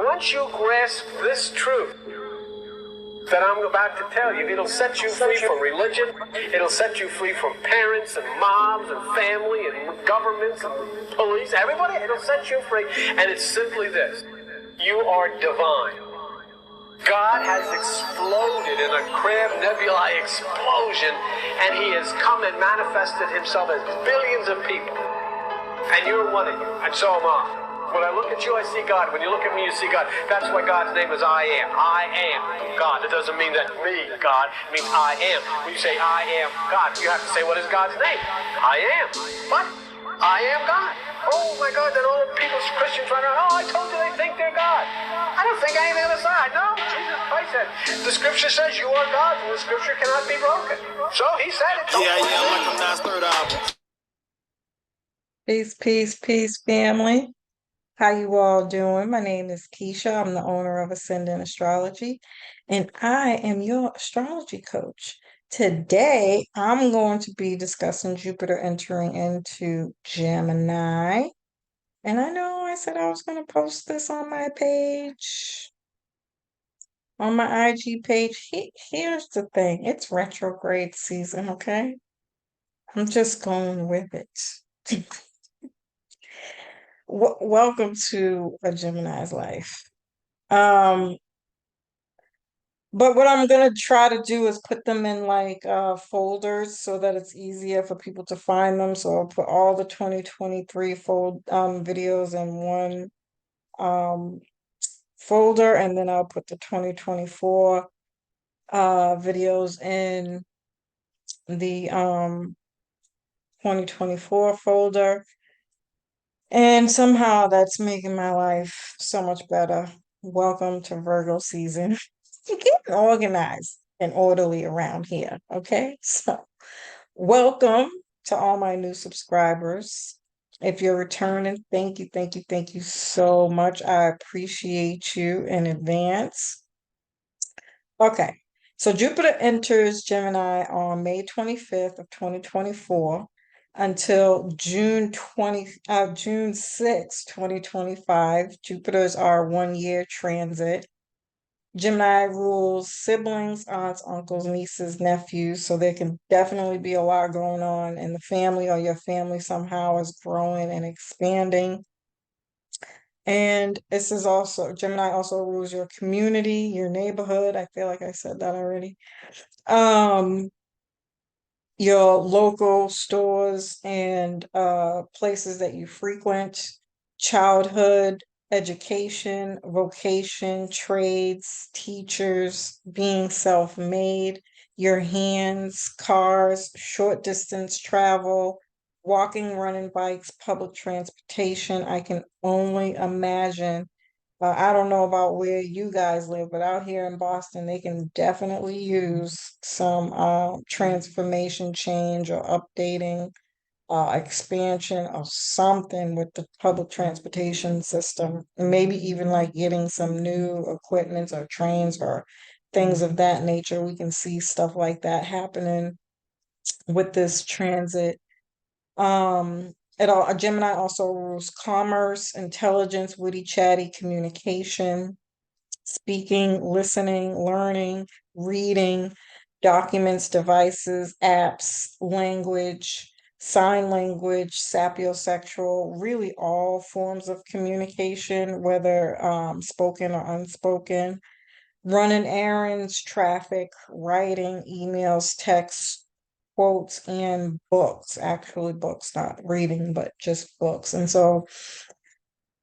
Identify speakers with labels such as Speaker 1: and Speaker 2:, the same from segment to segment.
Speaker 1: Once you grasp this truth that I'm about to tell you, it'll set you free from religion. It'll set you free from parents and moms and family and governments and police, everybody. It'll set you free. And it's simply this. You are divine. God has exploded in a Crab Nebulae explosion, and he has come and manifested himself as billions of people. And you're one of you, and so am I. When I look at you, I see God. When you look at me, you see God. That's why God's name is I am. I am God. It doesn't mean that me, God. It means I am. When you say I am God, you have to say, what is God's name? I am. What? I am God. Oh my God, then all the people, Christians run around, oh, I told you they think they're God. I don't think anything on the side. No, Jesus Christ said, the scripture says you are God, and the scripture cannot be broken. So he said it.
Speaker 2: Yeah, like I'm not third album.
Speaker 3: Peace, peace, peace, family. How you all doing? My name is Keisha. I'm the owner of Ascendant Astrology, and I am your astrology coach. Today, I'm going to be discussing Jupiter entering into Gemini. And I know I said I was going to post this on my page, on my IG page. Here's the thing. It's retrograde season, okay? I'm just going with it. Welcome to a Gemini's life. But what I'm gonna try to do is put them in like folders so that it's easier for people to find them. So I'll put all the 2023 videos in one folder, and then I'll put the 2024 videos in the 2024 folder. And somehow that's making my life so much better. Welcome to Virgo season. Getting organized and orderly around here. Okay. So, welcome to all my new subscribers. If you're returning, thank you, thank you, thank you so much. I appreciate you in advance. Okay. So, Jupiter enters Gemini on May 25th of 2024 until June 6, 2025. Jupiter's our 1 year transit. Gemini rules siblings, aunts, uncles, nieces, nephews, so there can definitely be a lot going on in the family, or your family somehow is growing and expanding. And this is also, Gemini also rules your community, your neighborhood. I feel like I said that already. Your local stores and places that you frequent, childhood, education, vocation, trades, teachers, being self-made, your hands, cars, short distance travel, walking, running, bikes, public transportation. I can only imagine. I don't know about where you guys live, but out here in Boston, they can definitely use some transformation, change, or updating, expansion of something with the public transportation system. And maybe even like getting some new equipment or trains or things of that nature. We can see stuff like that happening with this transit. Gemini also rules commerce, intelligence, witty, chatty communication, speaking, listening, learning, reading, documents, devices, apps, language, sign language, sapiosexual, really all forms of communication, whether spoken or unspoken, running errands, traffic, writing, emails, texts, quotes, and books. Actually, books, not reading, but just books. And so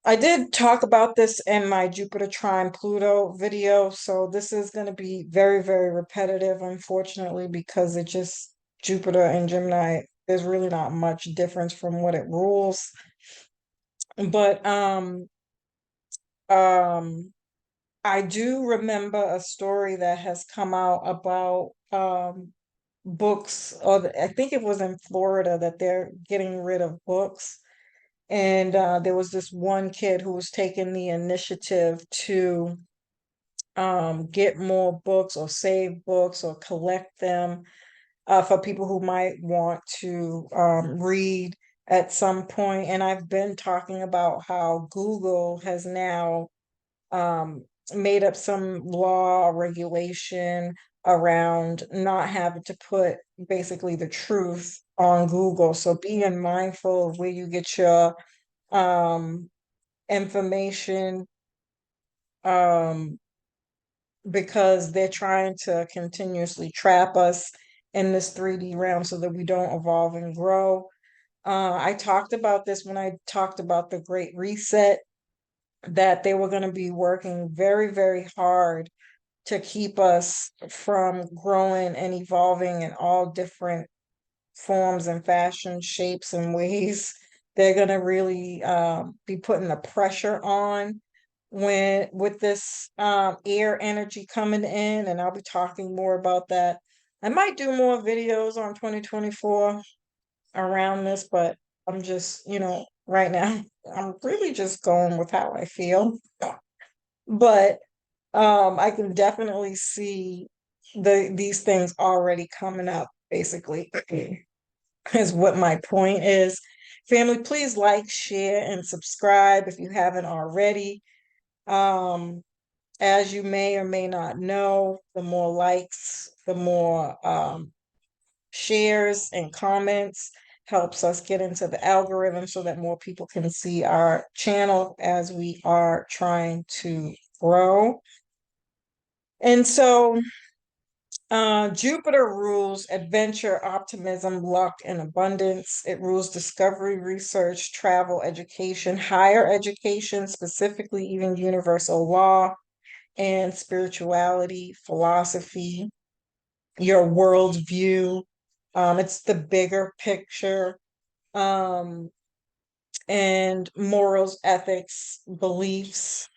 Speaker 3: I did talk about this in my Jupiter trine Pluto video, so this is going to be very, very repetitive, unfortunately, because it just Jupiter and Gemini, there's really not much difference from what it rules. But I do remember a story that has come out about books, or I think it was in Florida, that they're getting rid of books. And there was this one kid who was taking the initiative to get more books or save books or collect them for people who might want to read at some point. And I've been talking about how Google has now um, made up some law or regulation around not having to put basically the truth on Google. So being mindful of where you get your um, information, um, because they're trying to continuously trap us in this 3D realm so that we don't evolve and grow. I talked about this when I talked about the Great Reset, that they were going to be working very, very hard to keep us from growing and evolving in all different forms and fashion, shapes, and ways. They're going to really be putting the pressure on when with this air energy coming in, and I'll be talking more about that. I might do more videos on 2024 around this, but I'm just, right now, I'm really just going with how I feel. But I can definitely see these things already coming up, basically, is what my point is. Family, please like, share, and subscribe if you haven't already. Um, as you may or may not know, the more likes, the more shares and comments helps us get into the algorithm so that more people can see our channel as we are trying to grow. And so Jupiter rules adventure, optimism, luck, and abundance. It rules discovery, research, travel, education, higher education, specifically even universal law and spirituality, philosophy, your worldview. It's the bigger picture, um, and morals, ethics, beliefs.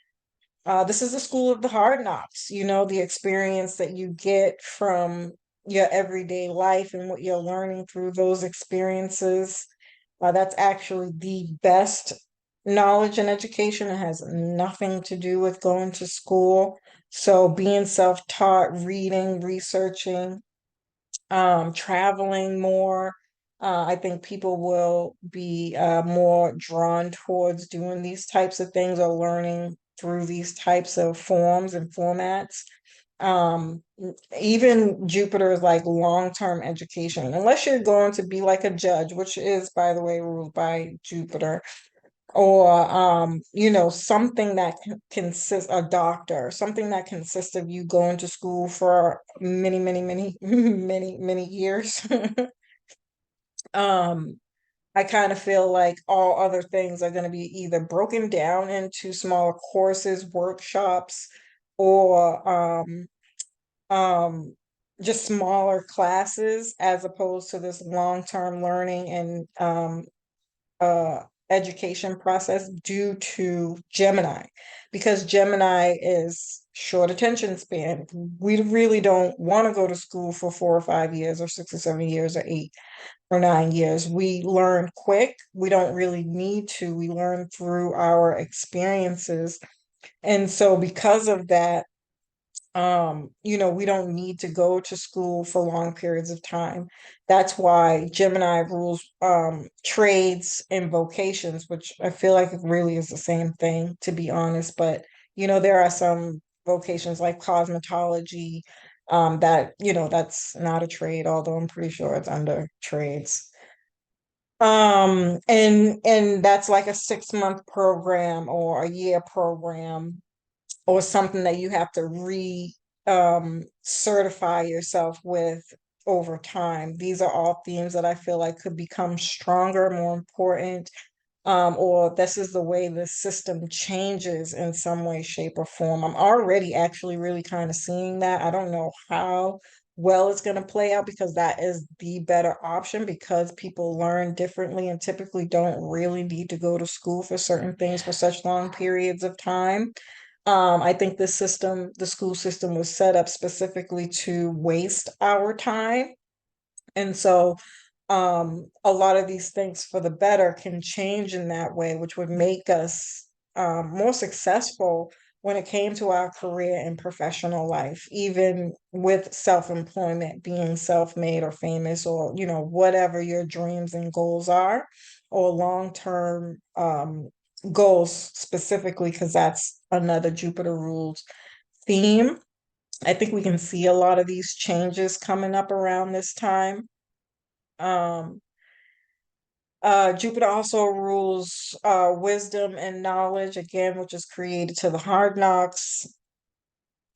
Speaker 3: This is the school of the hard knocks, the experience that you get from your everyday life and what you're learning through those experiences. That's actually the best knowledge and education. It has nothing to do with going to school. So being self-taught, reading, researching, traveling more. I think people will be more drawn towards doing these types of things or learning through these types of forms and formats. Um, Even Jupiter is like long-term education, unless you're going to be like a judge, which is, by the way, ruled by Jupiter, or something that consists a doctor, something that consists of you going to school for many, many, many, many, many years. um I kind of feel like all other things are going to be either broken down into smaller courses, workshops, or um just smaller classes, as opposed to this long-term learning and uh, education process due to Gemini, because Gemini is short attention span. We really don't want to go to school for 4 or 5 years or 6 or 7 years or 8 or 9 years. We learn quick. We don't really need to. We learn through our experiences. And so because of that, we don't need to go to school for long periods of time. That's why Gemini rules trades and vocations, which I feel like it really is the same thing, to be honest. But there are some vocations like cosmetology, that that's not a trade, although I'm pretty sure it's under trades. And that's like a 6-month program or a year program, or something that you have to certify yourself with over time. These are all themes that I feel like could become stronger, more important, or this is the way the system changes in some way, shape, or form. I'm already actually really kind of seeing that. I don't know how well it's going to play out, because that is the better option, because people learn differently and typically don't really need to go to school for certain things for such long periods of time. I think the school system was set up specifically to waste our time. And so a lot of these things for the better can change in that way, which would make us more successful when it came to our career and professional life, even with self-employment, being self-made or famous, or whatever your dreams and goals are, or long-term goals specifically, because that's another Jupiter rules theme. I think we can see a lot of these changes coming up around this time. Um, Jupiter also rules wisdom and knowledge, again, which is created to the hard knocks.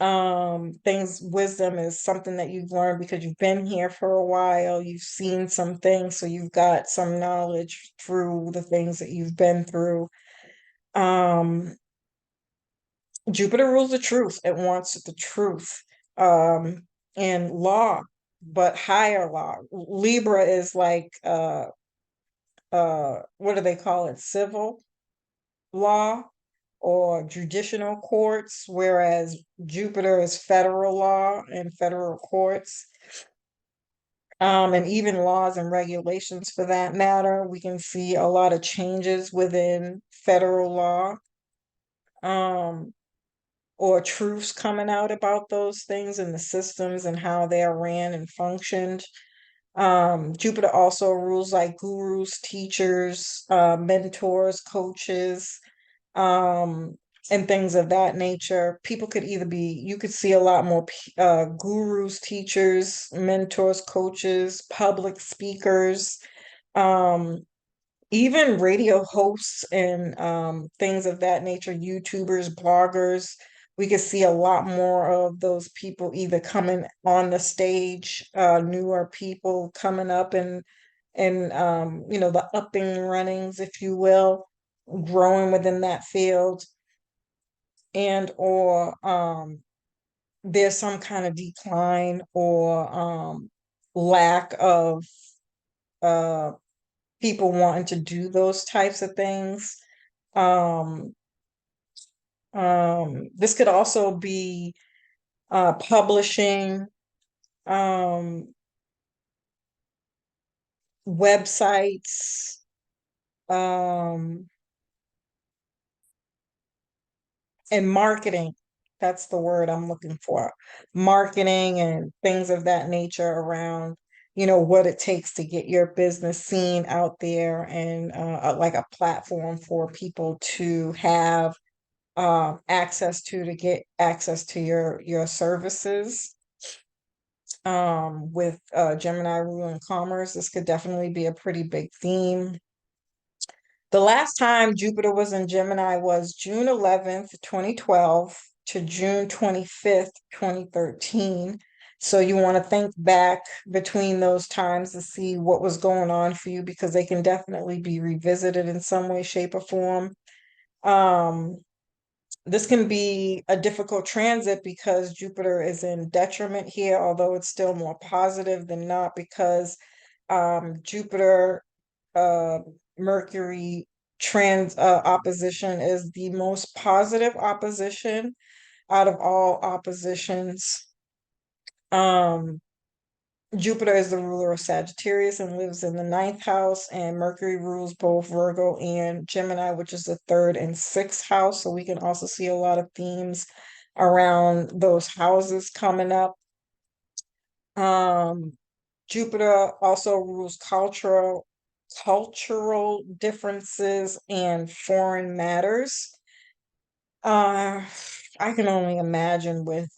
Speaker 3: Things, wisdom is something that you've learned because you've been here for a while, you've seen some things, so you've got some knowledge through the things that you've been through. Um, Jupiter rules the truth. It wants the truth. And law, but higher law. Libra is like what do they call it? Civil law or judicial courts, whereas Jupiter is federal law and federal courts. And even laws and regulations for that matter. We can see a lot of changes within federal law. Um, or truths coming out about those things and the systems and how they are ran and functioned. Jupiter also rules like gurus, teachers, mentors, coaches, um, and things of that nature. People could either be, you could see a lot more gurus, teachers, mentors, coaches, public speakers, um, even radio hosts and things of that nature, YouTubers, bloggers. We could see a lot more of those people either coming on the stage, newer people coming up and you know, the up and runnings, if you will, growing within that field, and or there's some kind of decline or lack of uh people wanting to do those types of things. Um, this could also be publishing, um, websites, um, and marketing. That's the word I'm looking for. Marketing and things of that nature around, you know, what it takes to get your business seen out there and like a platform for people to have access to get access to your services. With Gemini ruling commerce, this could definitely be a pretty big theme. The last time Jupiter was in Gemini was June 11th, 2012 to June 25th, 2013. So you want to think back between those times to see what was going on for you, because they can definitely be revisited in some way, shape, or form. Um, this can be a difficult transit because Jupiter is in detriment here, although it's still more positive than not, because Jupiter, uh, Mercury trans opposition is the most positive opposition out of all oppositions. Um, Jupiter is the ruler of Sagittarius and lives in the ninth house, and Mercury rules both Virgo and Gemini, which is the third and sixth house. So we can also see a lot of themes around those houses coming up. Um, Jupiter also rules cultural differences and foreign matters. Uh, I can only imagine with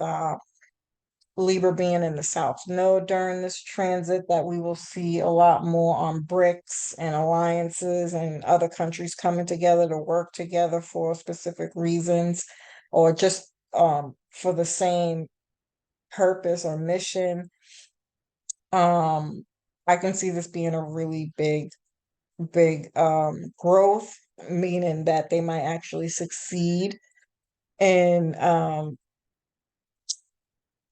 Speaker 3: Libra being in the South Node during this transit that we will see a lot more on BRICS and alliances and other countries coming together to work together for specific reasons or just for the same purpose or mission. Um, I can see this being a really big growth, meaning that they might actually succeed in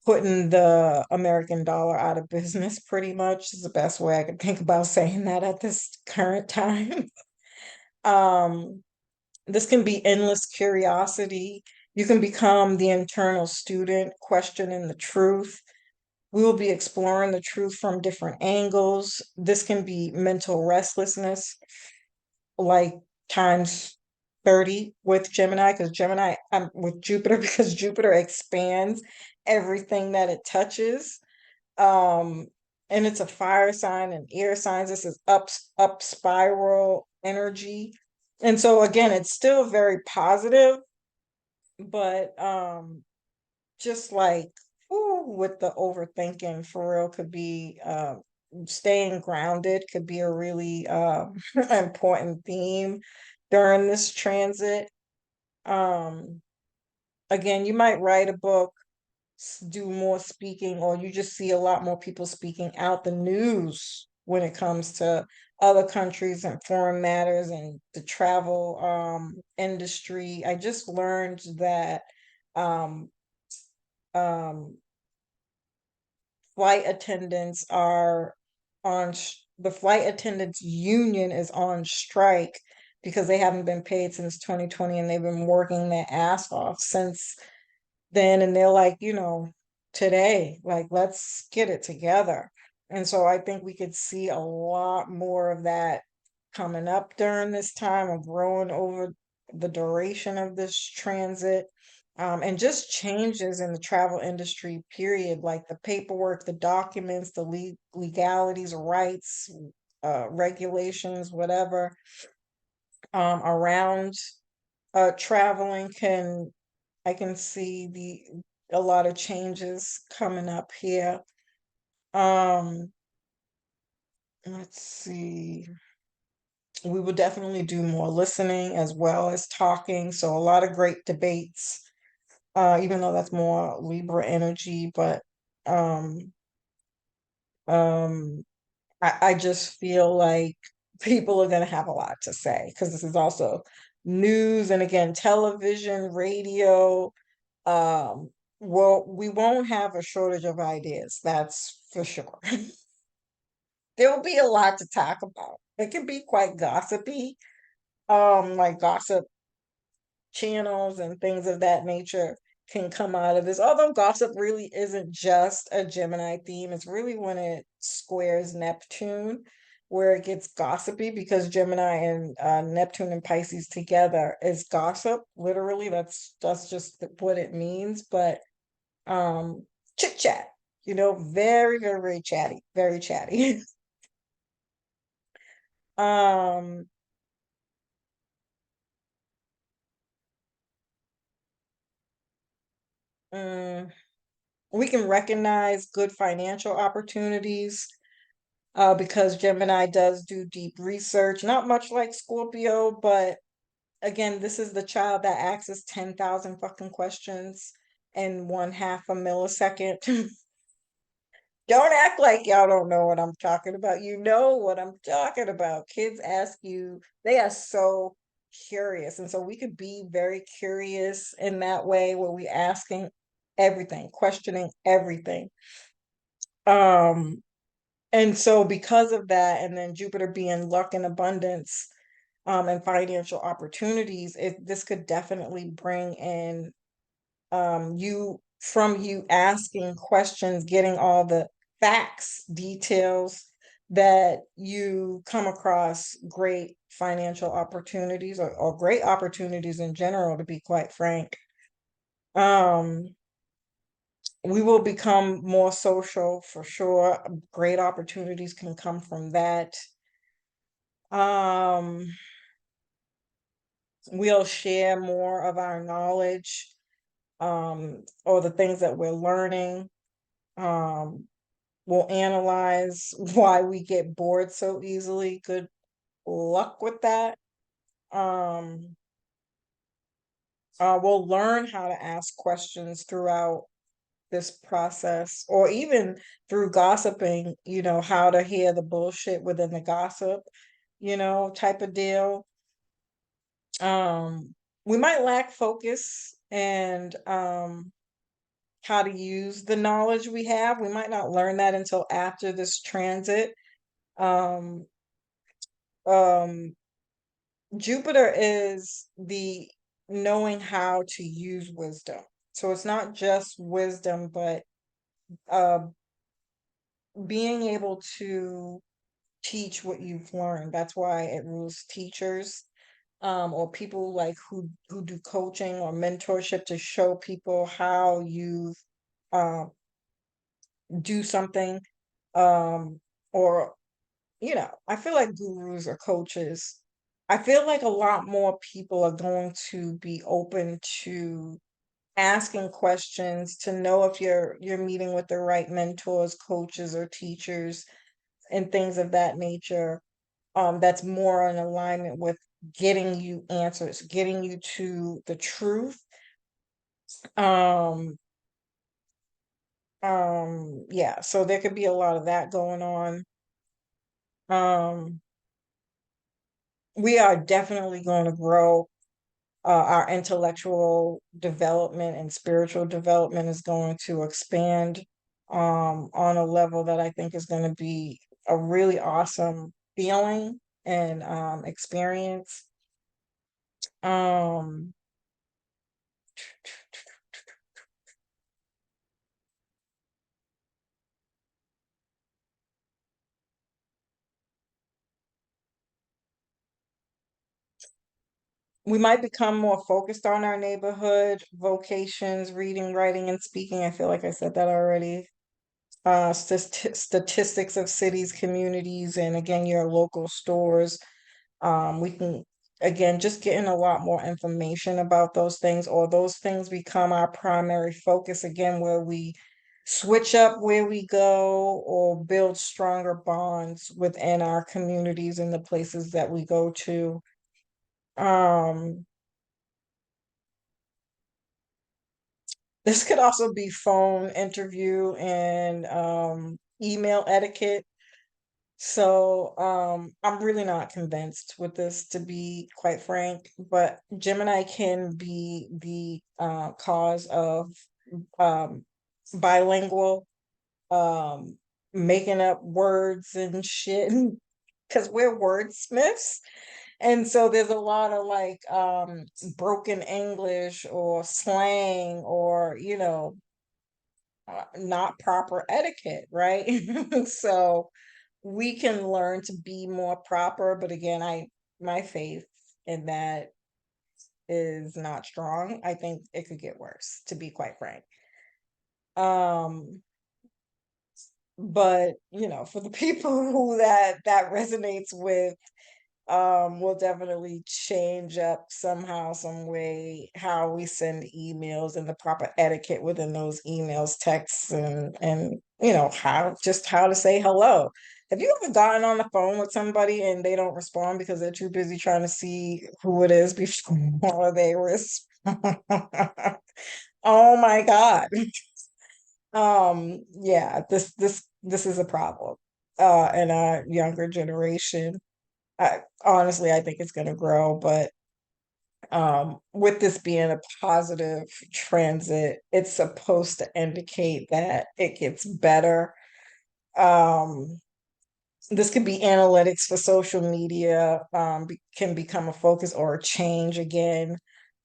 Speaker 3: putting the American dollar out of business, pretty much is the best way I could think about saying that at this current time. Um, this can be endless curiosity. You can become the internal student, questioning the truth. We will be exploring the truth from different angles. This can be mental restlessness, like times 30 with Gemini, because Gemini, with Jupiter, because Jupiter expands everything that it touches. Um, and it's a fire sign and air signs. This is up spiral energy. And so again, it's still very positive, but just like, ooh, with the overthinking for real could be staying grounded could be a really important theme during this transit. Um Again, you might write a book, do more speaking, or you just see a lot more people speaking out the news when it comes to other countries and foreign matters and the travel industry. I just learned that um um flight attendants are the flight attendants union is on strike because they haven't been paid since 2020, and they've been working their ass off since then. And they're like, today, like, let's get it together. And so I think we could see a lot more of that coming up during this time, of growing over the duration of this transit. And just changes in the travel industry, period, like the paperwork, the documents, the legalities, rights, regulations, whatever, around traveling. I can see the a lot of changes coming up here. Um, let's see. We will definitely do more listening as well as talking. So a lot of great debates, even though that's more Libra energy, but um um I just feel like people are gonna have a lot to say because this is also news, and again, television, radio. Um, well, we won't have a shortage of ideas, that's for sure. There'll be a lot to talk about. It can be quite gossipy, like gossip channels and things of that nature can come out of this. Although gossip really isn't just a Gemini theme, it's really when it squares Neptune where it gets gossipy, because Gemini and Neptune and Pisces together is gossip. Literally, that's just what it means. But chit chat, very, very, very chatty, very chatty. um mm, we can recognize good financial opportunities, because Gemini does do deep research, not much like Scorpio, but again, this is the child that asks 10,000 fucking questions in one half a millisecond. Don't act like y'all don't know what I'm talking about. You know what I'm talking about. Kids ask you, they are so curious. And so we could be very curious in that way, where we asking everything, questioning everything. Um, and so because of that, and then Jupiter being luck and abundance, and financial opportunities, this could definitely bring in you asking questions, getting all the facts, details, that you come across great financial opportunities, or great opportunities in general, to be quite frank. Um, we will become more social for sure. Great opportunities can come from that. Um, we'll share more of our knowledge, or the things that we're learning. Um, we'll analyze why we get bored so easily. Good luck with that. Um, we'll learn how to ask questions throughout this process, or even through gossiping, how to hear the bullshit within the gossip, type of deal. We might lack focus and how to use the knowledge we have. We might not learn that until after this transit. Um, um, Jupiter is the knowing how to use wisdom. So it's not just wisdom, but uh, being able to teach what you've learned. That's why it rules teachers, or people like who do coaching or mentorship, to show people how you um, do something, um, or I feel like gurus or coaches, I feel like a lot more people are going to be open to asking questions to know if you're meeting with the right mentors, coaches, or teachers and things of that nature. That's more in alignment with getting you answers, getting you to the truth. Um, yeah, so there could be a lot of that going on. Um, we are definitely going to grow. Our intellectual development and spiritual development is going to expand on a level that I think is going to be a really awesome feeling and experience. Um, we might become more focused on our neighborhood, vocations, reading, writing, and speaking. I feel like I said that already. Statistics of cities, communities, and again, your local stores. We can, again, just getting a lot more information about those things, or those things become our primary focus again, where we switch up where we go or build stronger bonds within our communities and the places that we go to. Um, this could also be phone interview and email etiquette. So I'm really not convinced with this, to be quite frank, but Gemini can be the cause of um bilingual, um making up words and shit because we're wordsmiths. And so there's a lot of like broken English or slang, or not proper etiquette, right? So we can learn to be more proper, but again, my faith in that is not strong. I think it could get worse, to be quite frank. Um, but for the people who that resonates with, we'll definitely change up somehow, some way, how we send emails and the proper etiquette within those emails, texts, and how to say hello. Have you ever gotten on the phone with somebody and they don't respond because they're too busy trying to see who it is before they respond? Oh my God. Yeah, this is a problem in our younger generation. I think it's going to grow, but with this being a positive transit, it's supposed to indicate that it gets better. Um, this could be analytics for social media, can become a focus or a change again,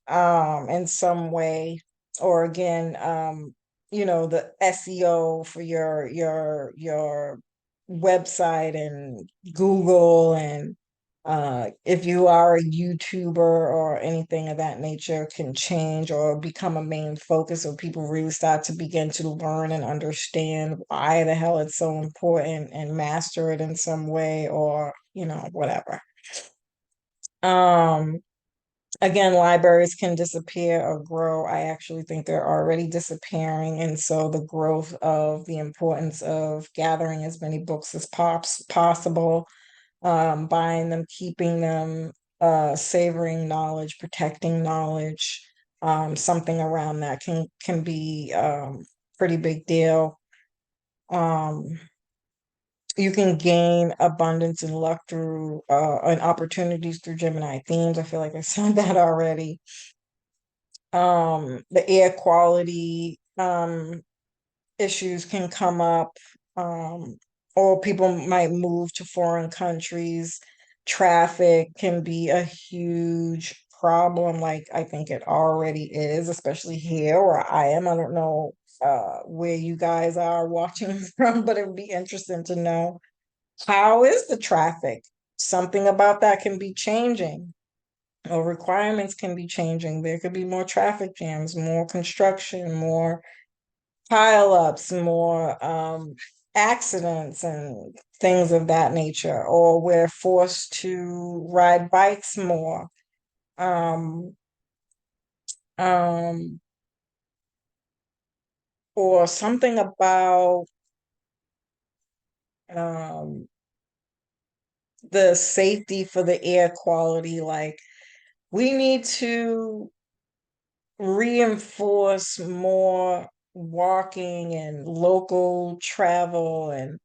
Speaker 3: in some way, or again, the SEO for your website and Google, and if you are a YouTuber or anything of that nature, can change or become a main focus, so people really start to begin to learn and understand why the hell it's so important and master it in some way, or whatever. Um, Again, libraries can disappear or grow. I actually think they're already disappearing. And so the growth of the importance of gathering as many books as possible, buying them, keeping them, savoring knowledge, protecting knowledge, something around that can be pretty big deal. Um, you can gain abundance and luck through and opportunities through Gemini themes. I feel like I said that already. The air quality issues can come up, um, or people might move to foreign countries. Traffic can be a huge problem, like I think it already is, especially here where I am. I don't know where you guys are watching from, but it would be interesting to know, how is the traffic? Something about that can be changing, or requirements can be changing. There could be more traffic jams, more construction, more pileups, more accidents, and things of that nature, or we're forced to ride bikes more. Um, um, or something about um, the safety for the air quality. Like, we need to reinforce more walking and local travel and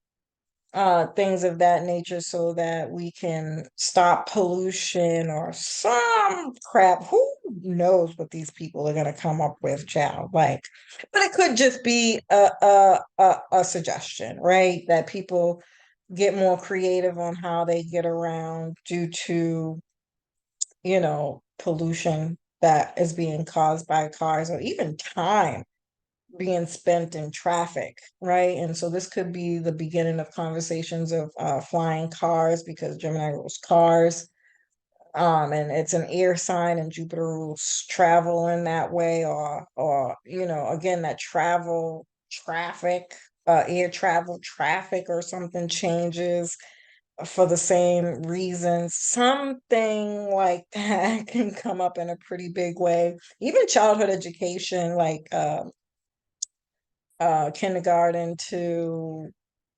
Speaker 3: things of that nature so that we can stop pollution or some crap. Who knows what these people are going to come up with, child? Like, but it could just be a suggestion, right? That people get more creative on how they get around due to, pollution that is being caused by cars, or even time being spent in traffic, right? And so this could be the beginning of conversations of flying cars, because Gemini rules cars. And it's an air sign, and Jupiter rules travel in that way, or again, that travel traffic, air travel traffic or something changes for the same reasons. Something like that can come up in a pretty big way. Even childhood education, like kindergarten to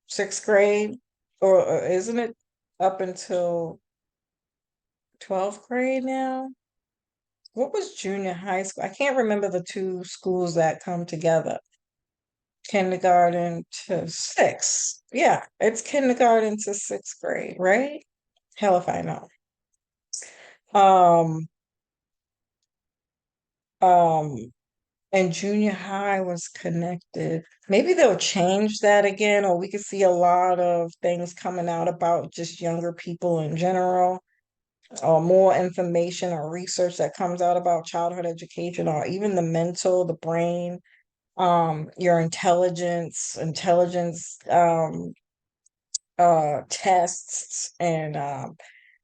Speaker 3: sixth grade, or isn't it up until 12th grade now? What was junior high school? I can't remember the two schools that come together. Kindergarten to sixth. Yeah, it's kindergarten to sixth grade, right? Hell if I know. Um, um, and junior high was connected. Maybe they'll change that again, or we could see a lot of things coming out about just younger people in general, or more information or research that comes out about childhood education, or even the mental, the brain, your intelligence tests, and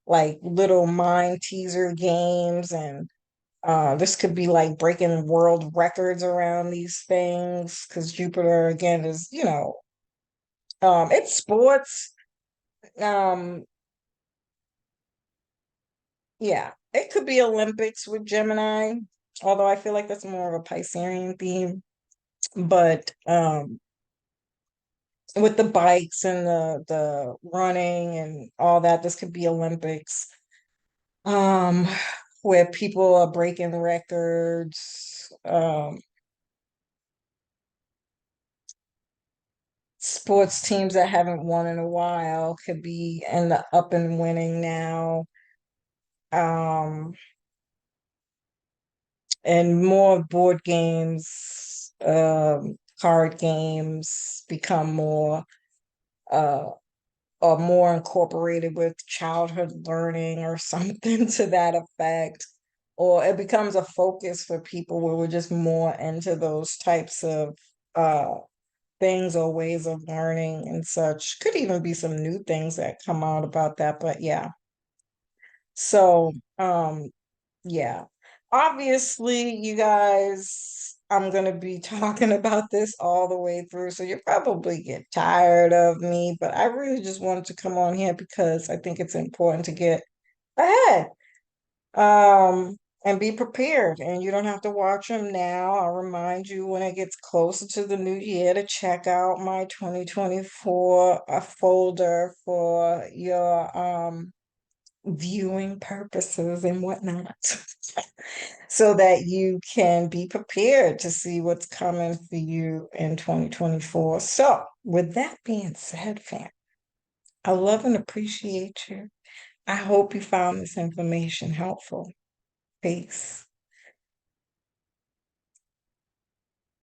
Speaker 3: like little mind teaser games. And this could be like breaking world records around these things, because Jupiter again is, it's sports. Um, yeah, it could be Olympics with Gemini, although I feel like that's more of a Piscean theme. But with the bikes and the running and all that, this could be Olympics. Um, where people are breaking records. Sports teams that haven't won in a while could be in the up and winning now. Um, and more board games, card games become more uh or more incorporated with childhood learning or something to that effect. Or it becomes a focus for people where we're just more into those types of uh things or ways of learning and such. Could even be some new things that come out about that, but yeah. So, yeah. Obviously, you guys, I'm going to be talking about this all the way through, so you probably get tired of me, but I really just wanted to come on here because I think it's important to get ahead. And be prepared. And you don't have to watch them now. I'll remind you when it gets closer to the new year to check out my 2024 folder for your viewing purposes and whatnot. So that you can be prepared to see what's coming for you in 2024. So, with that being said, fam, I love and appreciate you. I hope you found this information helpful. Peace.